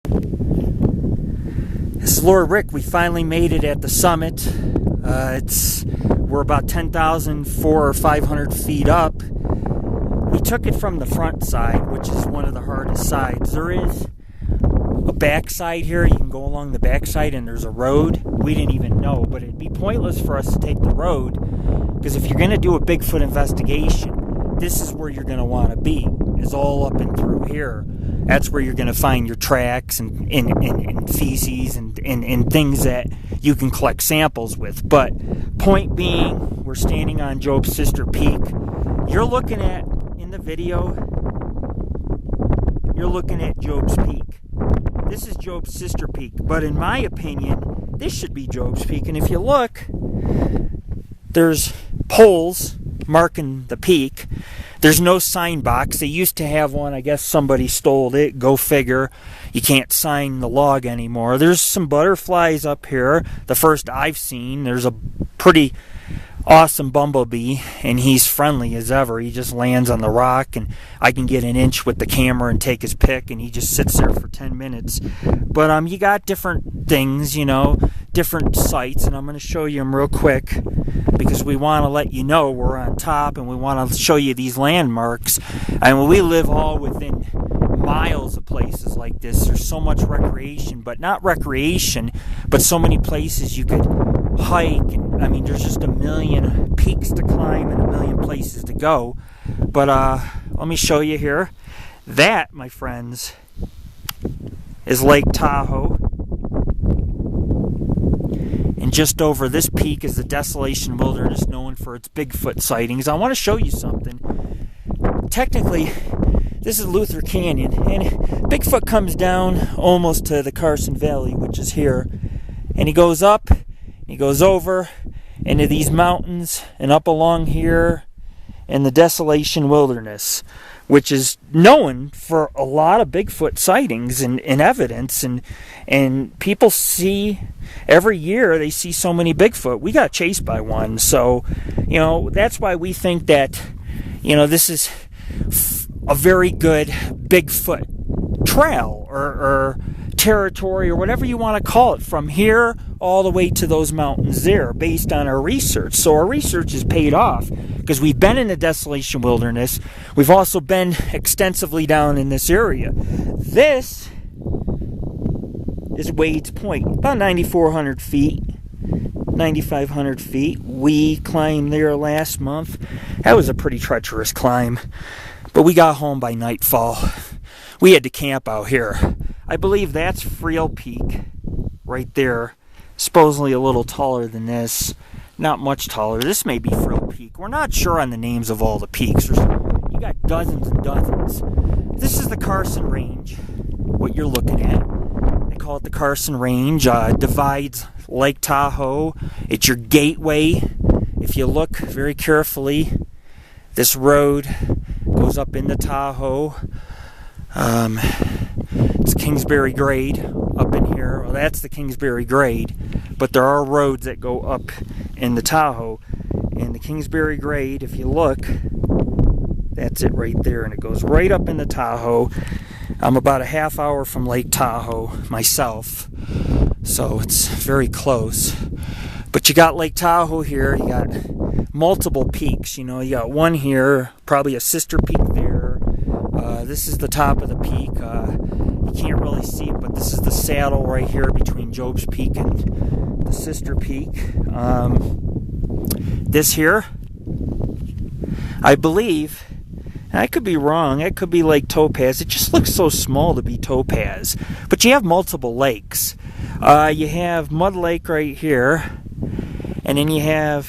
This is Lord Rick. We finally made it at the summit. We're about 10,400 or 500 feet up. We took it from the front side, which is one of the hardest sides. There is a back side here. You can go along the back side and there's a road. We didn't even know, but it'd be pointless for us to take the road, because if you're going to do a Bigfoot investigation, this is where you're going to want to be, is all up and through here. That's where you're going to find your tracks and feces and things that you can collect samples with. But point being, we're standing on Job's Sister Peak. You're looking at, in the video, you're looking at Job's Peak. This is Job's Sister Peak, but in my opinion, this should be Job's Peak. And if you look, there's poles marking the peak. There's no sign box. They used to have one. I guess somebody stole it. Go figure. You can't sign the log anymore. There's some butterflies up here. The first I've seen. There's a pretty awesome bumblebee, and he's friendly as ever. He just lands on the rock, and I can get an inch with the camera and take his pic, and he just sits there for 10 minutes. But you got different things, different sites, and I'm going to show you them real quick, because we want to let you know we're on top, and we want to show you these landmarks. And we live all within miles of places like this. There's so much recreation, but not recreation, but so many places you could hike, and there's just a million peaks to climb and a million places to go. But let me show you here. That, my friends, is Lake Tahoe, and just over this peak is the Desolation Wilderness, known for its Bigfoot sightings. I want to show you something. Technically, this is Luther Canyon, and Bigfoot comes down almost to the Carson Valley, which is here, and he goes up, he goes over into these mountains and up along here in the Desolation Wilderness, which is known for a lot of Bigfoot sightings and evidence, and people see, every year they see so many Bigfoot. We got chased by one, so that's why we think that this is a very good Bigfoot trail or territory, or whatever you want to call it, from here all the way to those mountains there, based on our research. So our research is paid off, because we've been in the Desolation Wilderness. We've also been extensively down in this area. This is Wade's Point, about 9,400 feet, 9,500 feet. We climbed there last month. That was a pretty treacherous climb, but we got home by nightfall. We had to camp out here. I believe that's Friel Peak right there. Supposedly a little taller than this. Not much taller. This may be Friel Peak. We're not sure on the names of all the peaks. You got dozens and dozens. This is the Carson Range, what you're looking at. They call it the Carson Range. Divides Lake Tahoe. It's your gateway. If you look very carefully, this road goes up into Tahoe. It's Kingsbury Grade up in here. Well, that's the Kingsbury Grade, but there are roads that go up in the Tahoe. And the Kingsbury Grade, if you look, that's it right there, and it goes right up in the Tahoe. I'm about a half hour from Lake Tahoe myself, so it's very close. But you got Lake Tahoe here. You got multiple peaks. You got one here, probably a sister peak there. This is the top of the peak. You can't really see it, but this is the saddle right here between Job's Peak and the sister peak. This here, I believe, I could be wrong, it could be Lake Topaz. It just looks so small to be Topaz. But you have multiple lakes. You have Mud Lake right here, and then you have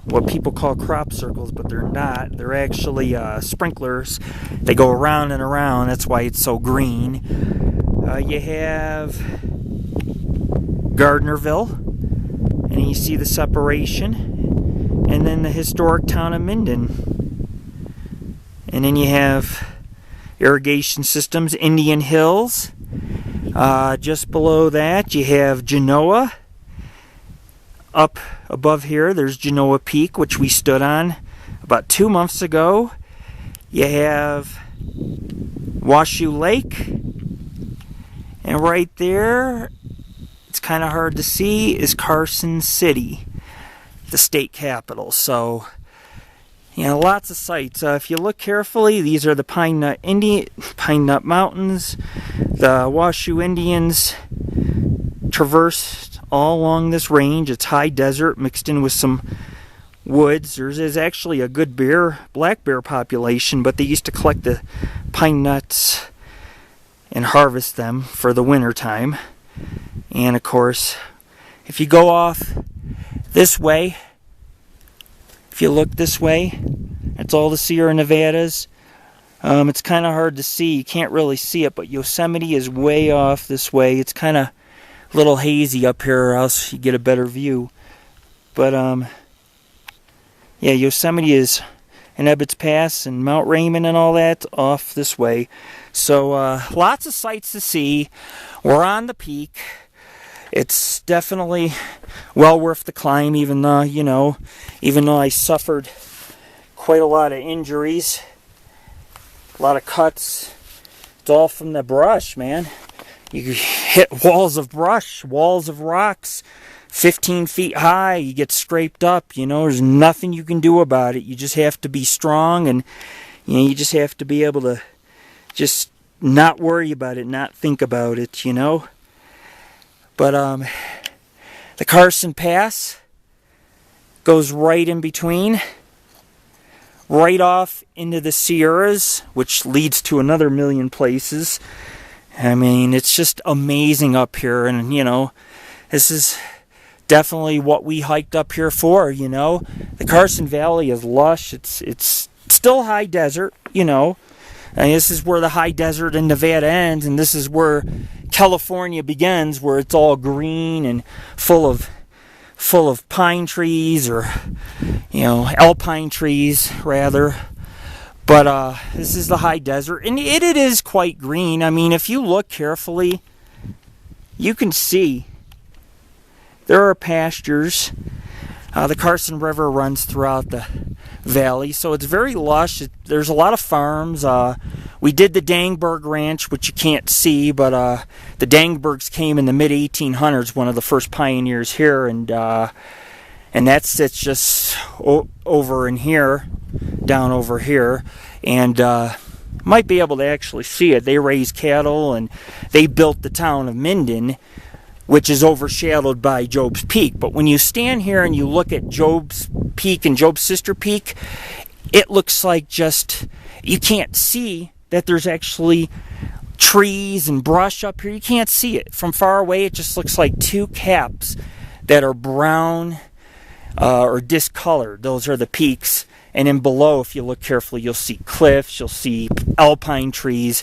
what people call crop circles, but they're not. They're actually sprinklers. They go around and around. That's why it's so green. You have Gardnerville, and you see the separation, and then the historic town of Minden. And then you have irrigation systems, Indian Hills. Just below that, you have Genoa. Up above here, there's Genoa Peak, which we stood on about 2 months ago. You have Washoe Lake. And right there, it's kind of hard to see, is Carson City, the state capital. So, you know, lots of sights. If you look carefully, these are the Pine Nut Mountains. The Washoe Indians traversed all along this range. It's high desert mixed in with some woods. There's actually a good black bear population, but they used to collect the pine nuts and harvest them for the winter time. And of course, if you go off this way, if you look this way, that's all the Sierra Nevadas. It's kind of hard to see. You can't really see it, but Yosemite is way off this way. It's kind of a little hazy up here, or else you get a better view. But yeah, Yosemite is in Ebbets Pass and Mount Raymond and all that off this way. So lots of sights to see. We're on the peak. It's definitely well worth the climb, even though, you know, even though I suffered quite a lot of injuries, a lot of cuts. It's all from the brush, man. You hit walls of brush, walls of rocks, 15 feet high. You get scraped up. You know, there's nothing you can do about it. You just have to be strong, and you know, you just have to be able to just not worry about it, not think about it, you know. But the Carson Pass goes right in between, right off into the Sierras, which leads to another million places. I mean, it's just amazing up here, and you know, this is definitely what we hiked up here for, you know. The Carson Valley is lush. It's still high desert, you know. And this is where the high desert in Nevada ends, and this is where California begins, where it's all green and full of pine trees, or you know, alpine trees rather. But this is the high desert, and it is quite green. I mean, if you look carefully, you can see there are pastures. The Carson River runs throughout the valley, so it's very lush. There's a lot of farms. We did the Dangberg Ranch, which you can't see, but the Dangbergs came in the mid-1800s, one of the first pioneers here, and that sits just over in here, down over here, and might be able to actually see it. They raise cattle, and they built the town of Minden, which is overshadowed by Job's Peak. But when you stand here and you look at Job's Peak and Job's sister peak, it looks like just, you can't see that there's actually trees and brush up here. You can't see it. From far away, it just looks like two caps that are brown or discolored. Those are the peaks. And then below, if you look carefully, you'll see cliffs, you'll see alpine trees.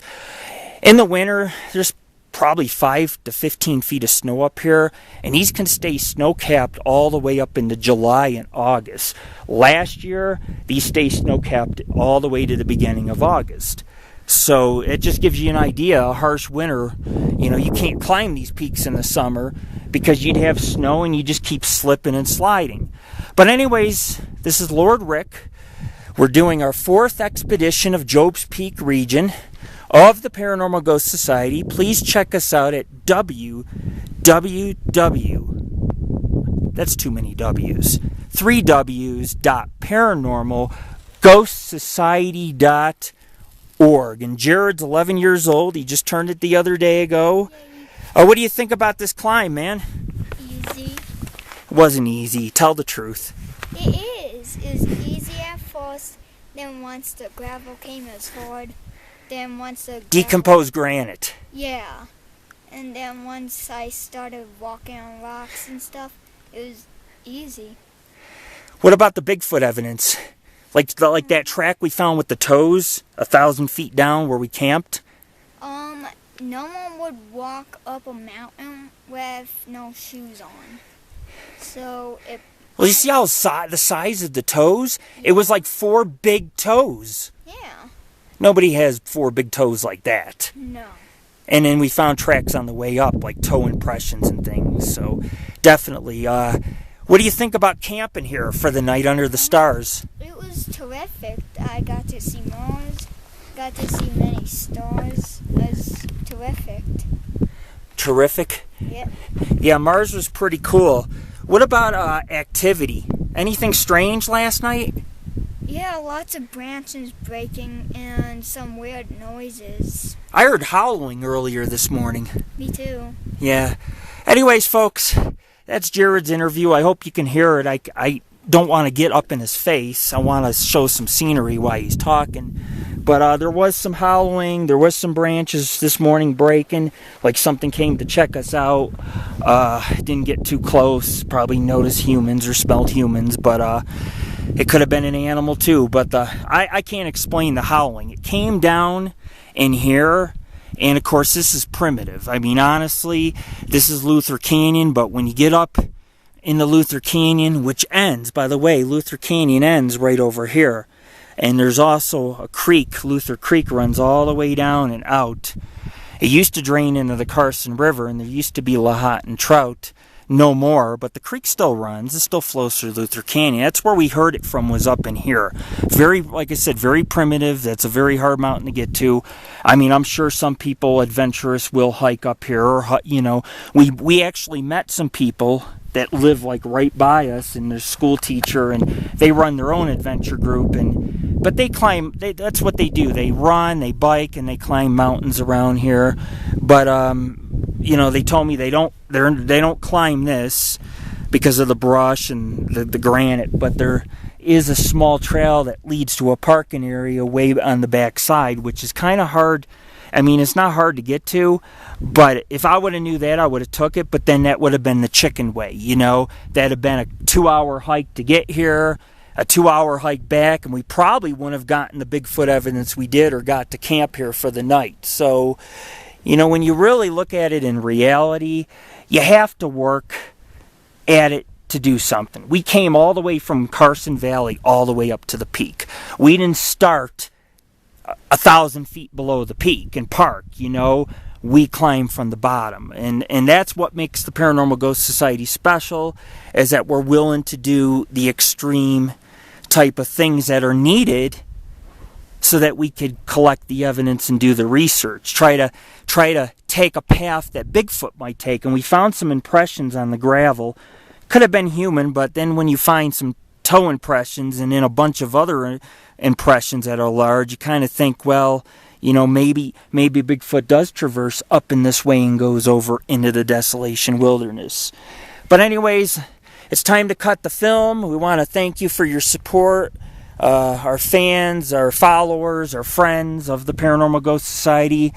In the winter, there's probably 5 to 15 feet of snow up here, and these can stay snow-capped all the way up into July and August. Last year, these stay snow-capped all the way to the beginning of August. So it just gives you an idea. A harsh winter, you know, you can't climb these peaks in the summer because you'd have snow and you just keep slipping and sliding. But anyways, this is Lord Rick. We're doing our 4th expedition of Job's Peak region of the Paranormal Ghost Society. Please check us out at that's too many W's, 3 W's.paranormalghostsociety.org. And Jared's 11 years old. He just turned it the other day ago. What do you think about this climb, man? Easy. It wasn't easy. Tell the truth. It is. It's easy at first. Then once the gravel came, it was hard. Then once the Decomposed granite. Yeah. And then once I started walking on rocks and stuff, it was easy. What about the Bigfoot evidence? Like that track we found with the toes 1,000 feet down where we camped? No one would walk up a mountain with no shoes on. So it... Well, you see how the size of the toes? It was like 4 big toes. Yeah. Nobody has 4 big toes like that. No. And then we found tracks on the way up, like toe impressions and things. So definitely. What do you think about camping here for the night under the stars? It was terrific. I got to see Mars, got to see many stars. It was terrific. terrific? Yep. Yeah, Mars was pretty cool. What about activity? Anything strange last night? Yeah, lots of branches breaking and some weird noises. I heard howling earlier this morning. Me too. Yeah. Anyways, folks, that's Jared's interview. I hope you can hear it. I don't want to get up in his face. I want to show some scenery while he's talking. But there was some howling. There was some branches this morning breaking, like something came to check us out. Didn't get too close. Probably noticed humans or smelled humans, but it could have been an animal too. But I can't explain the howling. It came down in here. And of course, this is primitive. I mean, honestly, this is Luther Canyon, but when you get up in the Luther Canyon, which ends, by the way, Luther Canyon ends right over here. And there's also a creek. Luther Creek runs all the way down and out. It used to drain into the Carson River, and there used to be Lahontan trout. No more, but the creek still runs. It still flows through Luther Canyon. That's where we heard it from, was up in here. Very, like I said, very primitive. That's a very hard mountain to get to. I mean, I'm sure some people, adventurous, will hike up here. Or, you know, we actually met some people that live like right by us, and their school teacher, and they run their own adventure group, but they climb. That's what they do. They run, they bike, and they climb mountains around here. But you know, they told me they don't climb this because of the brush and the granite, but there is a small trail that leads to a parking area way on the back side, which is kind of hard. I mean, it's not hard to get to, but if I would have knew that, I would have took it, but then that would have been the chicken way, you know? That'd have been a 2-hour hike to get here, a 2-hour hike back, and we probably wouldn't have gotten the Bigfoot evidence we did or got to camp here for the night. So, you know, when you really look at it in reality, you have to work at it to do something. We came all the way from Carson Valley all the way up to the peak. We didn't start 1,000 feet below the peak and park, you know. We climb from the bottom, and that's what makes the Paranormal Ghost Society special, is that we're willing to do the extreme type of things that are needed so that we could collect the evidence and do the research, try to take a path that Bigfoot might take. And we found some impressions on the gravel. Could have been human, but then when you find some toe impressions and then a bunch of other impressions that are large, you kind of think, well, you know, maybe Bigfoot does traverse up in this way and goes over into the Desolation Wilderness. But anyways, it's time to cut the film. We want to thank you for your support, our fans, our followers, our friends of the Paranormal Ghost Society.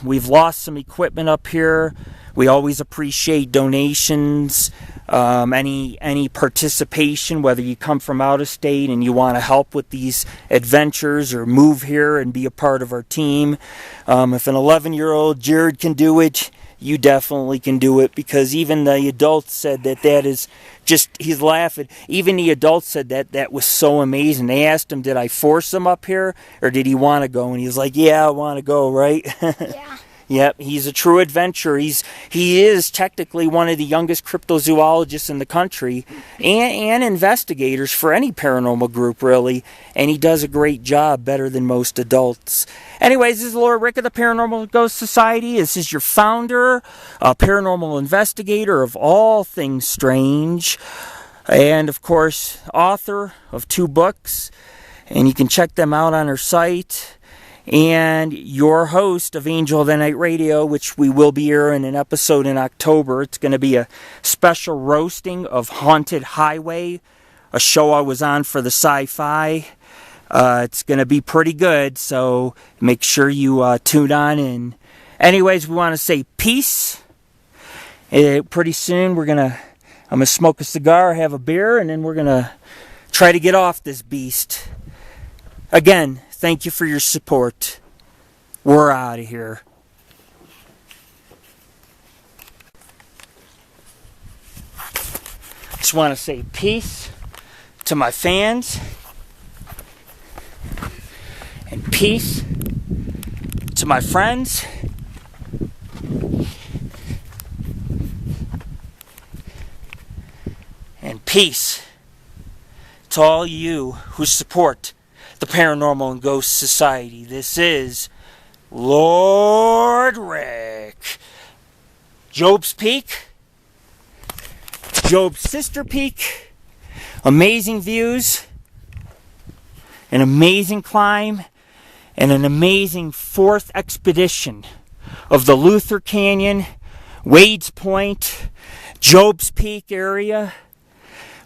We've lost some equipment up here. We always appreciate donations, any participation, whether you come from out of state and you want to help with these adventures or move here and be a part of our team. If an 11-year-old Jared can do it, you definitely can do it, because even the adults said that is just, he's laughing. Even the adults said that was so amazing. They asked him, did I force him up here or did he want to go? And he was like, yeah, I want to go, right? Yeah. Yep, he's a true adventurer. He is technically one of the youngest cryptozoologists in the country, and investigators for any paranormal group, really. And he does a great job, better than most adults. Anyways, this is Lord Rick of the Paranormal Ghost Society. This is your founder, a paranormal investigator of all things strange, and of course, author of 2 books. And you can check them out on her site. And your host of Angel of the Night Radio, which we will be airing an episode in October. It's going to be a special roasting of Haunted Highway, a show I was on for the Sci-Fi. It's going to be pretty good, so make sure you tune on in. Anyways, we want to say peace. Pretty soon I'm going to smoke a cigar, have a beer, and then we're going to try to get off this beast. Again, thank you for your support. We're out of here. Just want to say peace to my fans. And peace to my friends. And peace to all you who support the Paranormal and Ghost Society. This is Lord Rick. Job's Peak, Job's Sister Peak, amazing views, an amazing climb, and an amazing fourth expedition of the Luther Canyon, Wade's Point, Job's Peak area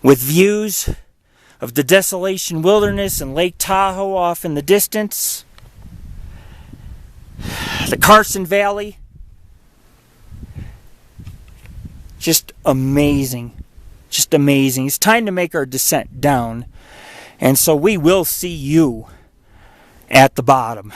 with views of the Desolation Wilderness and Lake Tahoe off in the distance, the Carson Valley. Just amazing. Just amazing. It's time to make our descent down. And so we will see you at the bottom.